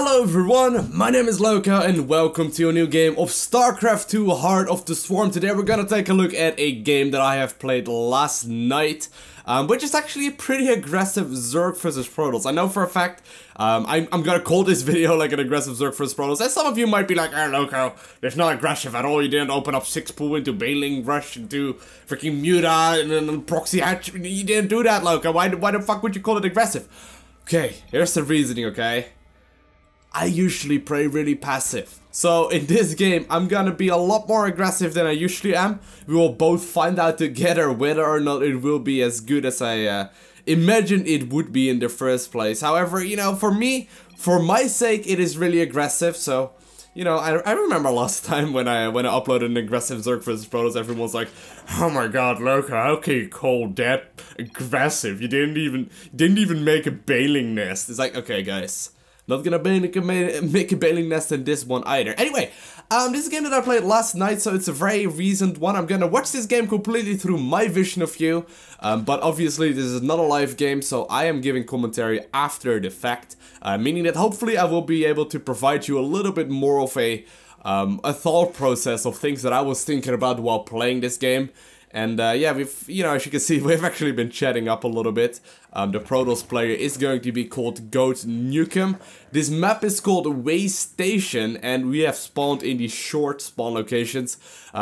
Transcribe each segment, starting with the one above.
Hello everyone, my name is Lowko and welcome to a new game of StarCraft 2 Heart of the Swarm. Today we're gonna take a look at a game that I have played last night, which is actually a pretty aggressive Zerg versus Protoss. I know for a fact, I'm gonna call this video like an aggressive Zerg versus Protoss, and some of you might be like, oh Lowko, it's not aggressive at all, you didn't open up 6 pool into Bailing Rush into freaking Muta and then Proxy Hatch, you didn't do that Lowko, why the fuck would you call it aggressive? Okay, here's the reasoning, okay? I usually play really passive. So in this game, I'm gonna be a lot more aggressive than I usually am. We will both find out together whether or not it will be as good as I imagined it would be in the first place. However, you know, for me, for my sake, it is really aggressive. So, you know, I remember last time when I uploaded an aggressive Zerg vs Protoss, everyone was like, "Oh my God, Lowko, how can you call that aggressive? You didn't even make a bailing nest." It's like, okay, guys. Not gonna make a bailing nest in this one either. Anyway, this is a game that I played last night, so it's a very recent one. I'm gonna watch this game completely through my vision of you, but obviously this is not a live game, so I am giving commentary after the fact, meaning that hopefully I will be able to provide you a little bit more of a thought process of things that I was thinking about while playing this game. And yeah, you know, as you can see, we've actually been chatting up a little bit. The Protoss player is going to be called Goat Nukem. This map is called Way Station, and we have spawned in these short spawn locations,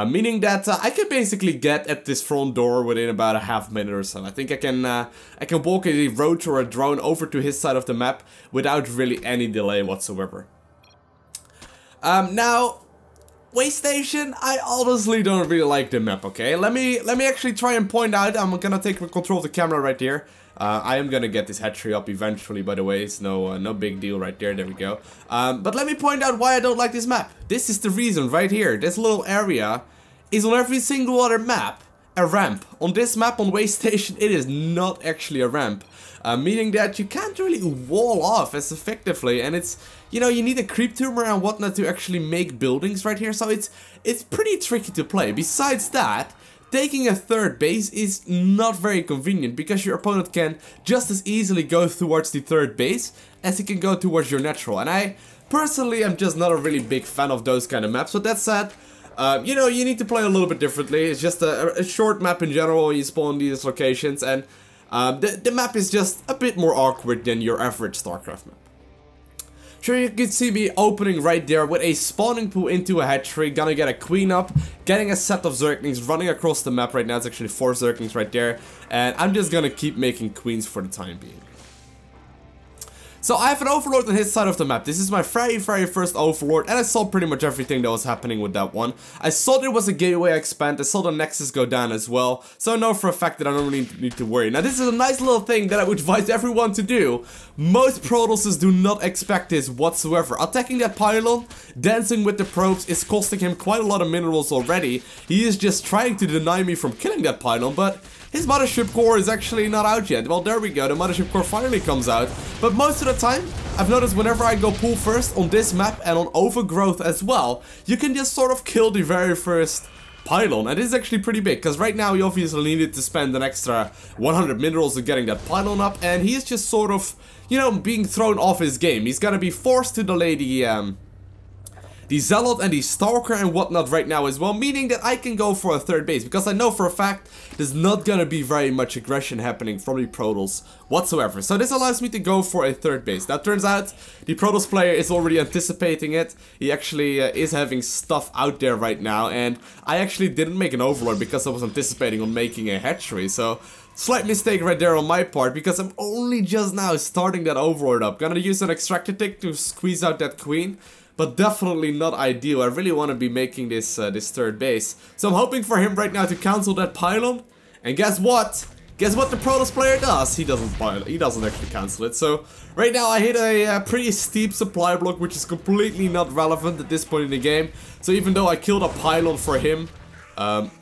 meaning that I can basically get at this front door within about a half minute or so. I think I can walk a roach or a drone over to his side of the map without really any delay whatsoever. Now, Way Station, I honestly don't really like the map, okay? Let me actually try and point out. I'm gonna take control of the camera right here. I am gonna get this hatchery up eventually, by the way. It's no big deal right there. There we go. But let me point out why I don't like this map. This is the reason right here. This little area is on every single other map a ramp. On this map, on Way Station, it is not actually a ramp. Meaning that you can't really wall off as effectively, and it's, you know, you need a creep tumor and whatnot to actually make buildings right here, so it's pretty tricky to play. Besides that, taking a third base is not very convenient, because your opponent can just as easily go towards the third base as he can go towards your natural, and I personally am just not a really big fan of those kind of maps. With that said, you know, you need to play a little bit differently. It's just a short map in general. You spawn these locations, and the map is just a bit more awkward than your average StarCraft map. Sure, you can see me opening right there with a spawning pool into a hatchery, gonna get a queen up, getting a set of Zerglings running across the map right now. It's actually 4 Zerglings right there, and I'm just gonna keep making queens for the time being. So I have an Overlord on his side of the map. This is my very first Overlord, and I saw pretty much everything that was happening with that one. I saw there was a gateway expand, I saw the Nexus go down as well, so I know for a fact that I don't really need to worry. Now this is a nice little thing that I would advise everyone to do. Most Protosses do not expect this whatsoever. Attacking that pylon, dancing with the probes is costing him quite a lot of minerals already. He is just trying to deny me from killing that pylon, but his mothership core is actually not out yet. Well, there we go, the mothership core finally comes out. But most of the time, I've noticed whenever I go pool first on this map and on Overgrowth as well, you can just sort of kill the very first pylon. And this is actually pretty big, because right now he obviously needed to spend an extra 100 minerals on getting that pylon up, and he's just sort of, you know, being thrown off his game. He's gonna be forced to delay the Zealot and the Stalker and whatnot right now as well, meaning that I can go for a third base, because I know for a fact there's not gonna be very much aggression happening from the Protoss whatsoever. So this allows me to go for a third base. Now, turns out the Protoss player is already anticipating it. He actually is having stuff out there right now, and I actually didn't make an Overlord because I was anticipating on making a hatchery. So slight mistake right there on my part, because I'm only just now starting that Overlord up. Gonna use an extractor tick to squeeze out that queen, but definitely not ideal. I really want to be making this this third base. So I'm hoping for him right now to cancel that pylon. And guess what? Guess what the Protoss player does? He doesn't actually cancel it. So right now I hit a pretty steep supply block, which is completely not relevant at this point in the game. So even though I killed a pylon for him,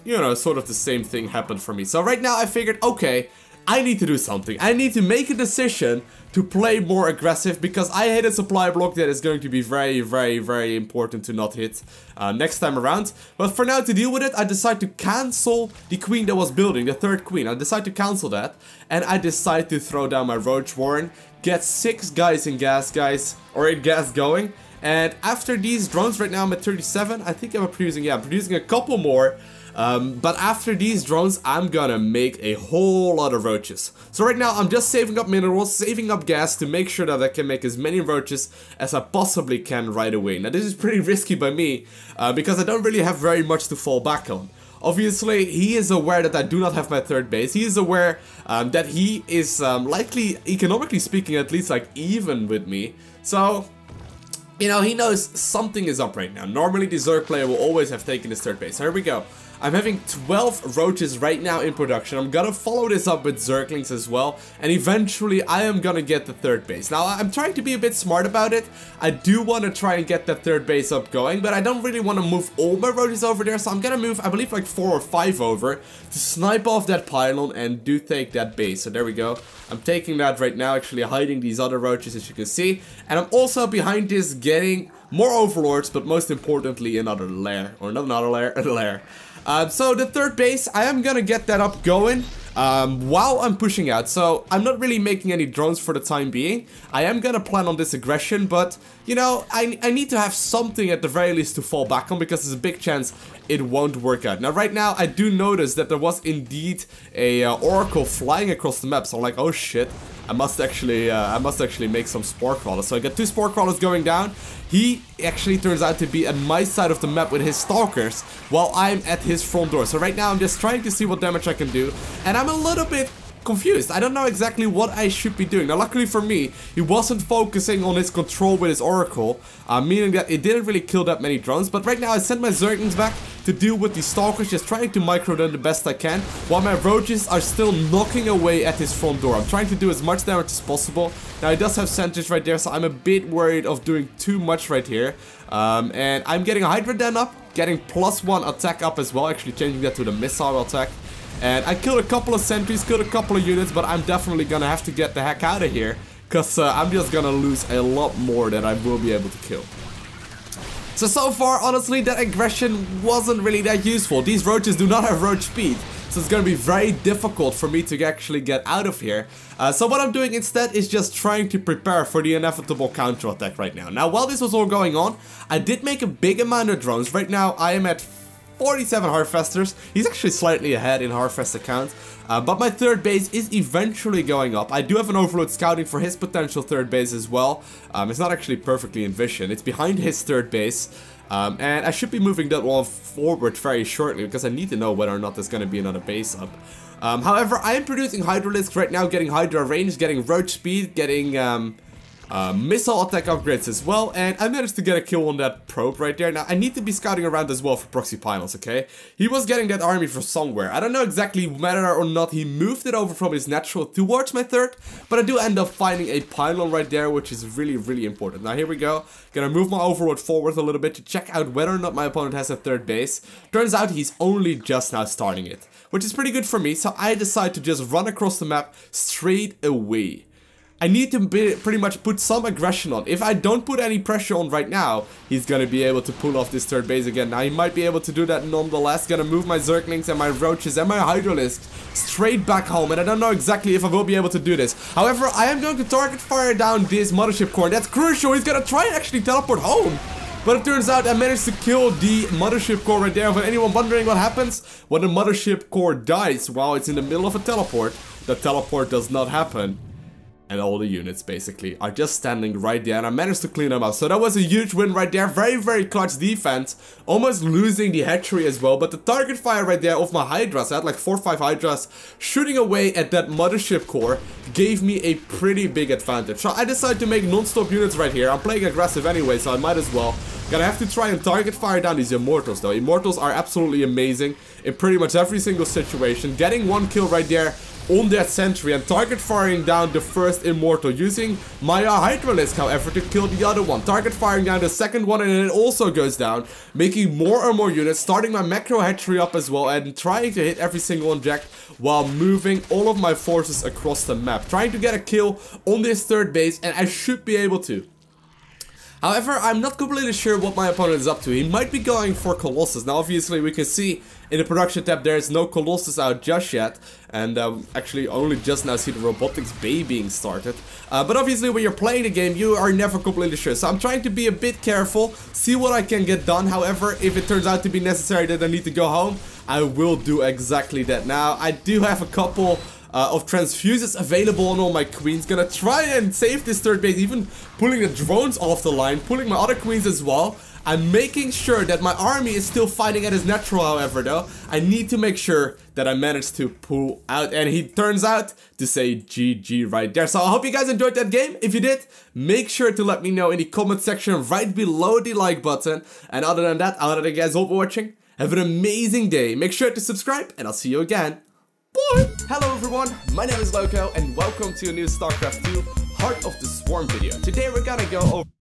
you know, sort of the same thing happened for me. So right now I figured, okay, I need to do something. I need to make a decision to play more aggressive, because I hit a supply block that is going to be very, very, very important to not hit next time around. But for now, to deal with it, I decide to cancel the queen that was building, the third queen. I decide to cancel that, and I decide to throw down my Roach Warren, get 6 guys in gas, or in gas going. And after these drones, right now I'm at 37, I think I'm producing a couple more. But after these drones, I'm gonna make a whole lot of roaches. So right now, I'm just saving up minerals, saving up gas to make sure that I can make as many roaches as I possibly can right away. Now, this is pretty risky by me, because I don't really have very much to fall back on. Obviously, he is aware that I do not have my third base. He is aware that he is likely, economically speaking, at least like even with me. So, you know, he knows something is up right now. Normally, the Zerg player will always have taken his third base. So here we go. I'm having 12 roaches right now in production. I'm gonna follow this up with Zerglings as well, and eventually I am gonna get the third base. Now, I'm trying to be a bit smart about it. I do want to try and get that third base up going, but I don't really want to move all my roaches over there, so I'm gonna move, I believe, like 4 or 5 over to snipe off that pylon and do take that base. So there we go. I'm taking that right now, actually hiding these other roaches, as you can see, and I'm also behind this getting more overlords, but most importantly another lair, or not another lair, a lair. So the third base, I am gonna get that up going while I'm pushing out. So I'm not really making any drones for the time being. I am gonna plan on this aggression, but you know, I need to have something at the very least to fall back on, because there's a big chance it won't work out. Now right now, I do notice that there was indeed a oracle flying across the map, so I'm like, oh shit. I must actually make some spore crawlers. So I got 2 spore crawlers going down. He actually turns out to be at my side of the map with his stalkers, while I'm at his front door. So right now I'm just trying to see what damage I can do, and I'm a little bit confused. I don't know exactly what I should be doing. Now luckily for me, he wasn't focusing on his control with his oracle, meaning that it didn't really kill that many drones. But right now I sent my Zerglings back to deal with the stalkers, just trying to micro them the best I can, while my roaches are still knocking away at his front door. I'm trying to do as much damage as possible. Now he does have sentries right there, so I'm a bit worried of doing too much right here. And I'm getting a Hydra Den up, getting +1 attack up as well, actually changing that to the missile attack. And I killed a couple of sentries, killed a couple of units, but I'm definitely gonna have to get the heck out of here, because I'm just gonna lose a lot more than I will be able to kill. So far, honestly, that aggression wasn't really that useful. These roaches do not have roach speed, so it's gonna be very difficult for me to actually get out of here. So what I'm doing instead is just trying to prepare for the inevitable counterattack right now. Now, while this was all going on, I did make a big amount of drones. Right now, I am at 47 Harvesters. He's actually slightly ahead in Harvester count. But my third base is eventually going up. I do have an Overlord scouting for his potential third base as well. It's not actually perfectly in vision. It's behind his third base. And I should be moving that one forward very shortly, because I need to know whether or not there's going to be another base up. However, I am producing Hydralisks right now, getting Hydra range, getting roach speed, getting missile attack upgrades as well, and I managed to get a kill on that probe right there. Now, I need to be scouting around as well for proxy pylons, okay? He was getting that army from somewhere. I don't know exactly whether or not he moved it over from his natural towards my third, but I do end up finding a pylon right there, which is really, really important. Now, here we go. Gonna move my Overlord forward a little bit to check out whether or not my opponent has a third base. Turns out he's only just now starting it, which is pretty good for me, so I decide to just run across the map straight away. I need to pretty much put some aggression on. If I don't put any pressure on right now, he's gonna be able to pull off this third base again. Now, he might be able to do that nonetheless. Gonna move my Zerglings and my Roaches and my Hydralisks straight back home, and I don't know exactly if I will be able to do this. However, I am going to target fire down this Mothership Core, and that's crucial. He's gonna try and actually teleport home. But it turns out I managed to kill the Mothership Core right there. For anyone wondering what happens when the Mothership Core dies while it's in the middle of a teleport, the teleport does not happen. And all the units basically are just standing right there, and I managed to clean them up. So that was a huge win right there. Very, very clutch defense. Almost losing the hatchery as well. But the target fire right there of my Hydras, I had like 4 or 5 Hydras shooting away at that Mothership Core, gave me a pretty big advantage. So I decided to make non-stop units right here. I'm playing aggressive anyway, so I might as well. Gonna have to try and target fire down these Immortals though. Immortals are absolutely amazing in pretty much every single situation. Getting 1 kill right there on that sentry and target firing down the first immortal, using my Hydralisk, however, to kill the other one. Target firing down the second one, and it also goes down, making more and more units, starting my macro hatchery up as well, and trying to hit every single object while moving all of my forces across the map, trying to get a kill on this third base, and I should be able to. However, I'm not completely sure what my opponent is up to. He might be going for Colossus. Now, obviously, we can see in the production tab there is no Colossus out just yet. And actually only just now see the Robotics Bay being started. But obviously, when you're playing the game, you are never completely sure. So I'm trying to be a bit careful, see what I can get done. However, if it turns out to be necessary that I need to go home, I will do exactly that. Now, I do have a couple of transfuses available on all my queens. Gonna try and save this third base, even pulling the drones off the line, pulling my other queens as well. I'm making sure that my army is still fighting at his natural, however, though. I need to make sure that I manage to pull out, and he turns out to say GG right there. So I hope you guys enjoyed that game. If you did, make sure to let me know in the comment section right below the like button. And other than that, I'll thank you guys all for watching. Have an amazing day. Make sure to subscribe, and I'll see you again. Bye! Hello everyone, my name is Lowko, and welcome to a new StarCraft 2 Heart of the Swarm video. Today we're gonna go over